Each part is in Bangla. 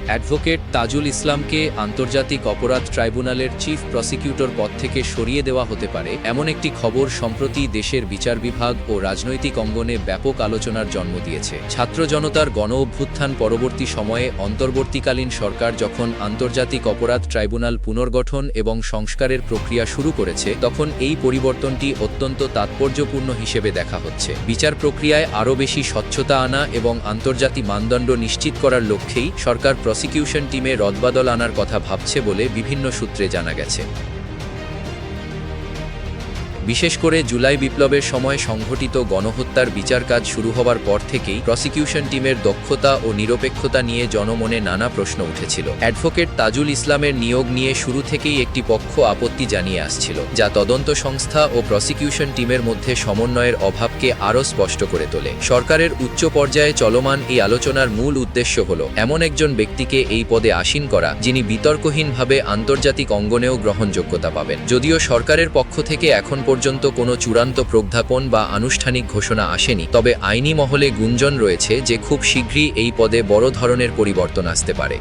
অ্যাডভোকেট তাজুল ইসলামকে আন্তর্জাতিক অপরাধ ট্রাইব্যুনালের চিফ প্রসিকিউটর পদ থেকে সরিয়ে দেওয়া হতে পারে এমন একটি খবর সম্প্রতি দেশের বিচার বিভাগ ও রাজনৈতিক অঙ্গনে ব্যাপক আলোচনার জন্ম দিয়েছে। ছাত্র জনতার গণ অভ্যুত্থান পরবর্তী সময়ে অন্তর্বর্তীকালীন সরকার যখন আন্তর্জাতিক অপরাধ ট্রাইব্যুনাল পুনর্গঠন এবং সংস্কারের প্রক্রিয়া শুরু করেছে, তখন এই পরিবর্তনটি অত্যন্ত তাৎপর্যপূর্ণ হিসেবে দেখা হচ্ছে। বিচার প্রক্রিয়ায় আরও বেশি স্বচ্ছতা আনা এবং আন্তর্জাতিক মানদণ্ড নিশ্চিত করার লক্ষ্যেই সরকার প্রসিকিউশন টিমে রদবদল আনার কথা ভাবছে বলে বিভিন্ন সূত্রে জানা গেছে। বিশেষ করে জুলাই বিপ্লবের সময় সংঘটিত গণহত্যার বিচার কাজ শুরু হওয়ার পর থেকেই প্রসিকিউশন টিমের দক্ষতা ও নিরপেক্ষতা নিয়ে জনমনে নানা প্রশ্ন উঠেছিল। অ্যাডভোকেট তাজুল ইসলামের নিয়োগ নিয়ে শুরু থেকেই একটি পক্ষ আপত্তি জানিয়ে আসছিল, যা তদন্ত সংস্থা ও প্রসিকিউশন টিমের মধ্যে সমন্বয়ের অভাবকে আরও স্পষ্ট করে তোলে। সরকারের উচ্চ পর্যায়ে চলমান এই আলোচনার মূল উদ্দেশ্য হল এমন একজন ব্যক্তিকে এই পদে আসীন করা, যিনি বিতর্কহীনভাবে আন্তর্জাতিক অঙ্গনেও গ্রহণযোগ্যতা পাবেন। যদিও সরকারের পক্ষ থেকে এখন পর্যন্ত কোনো চূড়ান্ত প্রজ্ঞাপন বা আনুষ্ঠানিক ঘোষণা আসেনি, তবে আইনি মহলে গুঞ্জন রয়েছে যে খুব শীঘ্রই এই পদে বড় ধরনের পরিবর্তন আসতে পারে।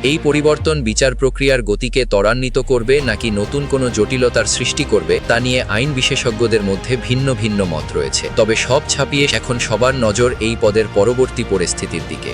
এই পরিবর্তন বিচার প্রক্রিয়ার গতিকে ত্বরান্বিত করবে নাকি নতুন কোনো জটিলতার সৃষ্টি করবে তা নিয়ে আইন বিশেষজ্ঞদের মধ্যে ভিন্ন ভিন্ন মত রয়েছে। তবে সব ছাপিয়ে এখন সবার নজর এই পদের পরবর্তী পরিস্থিতির দিকে।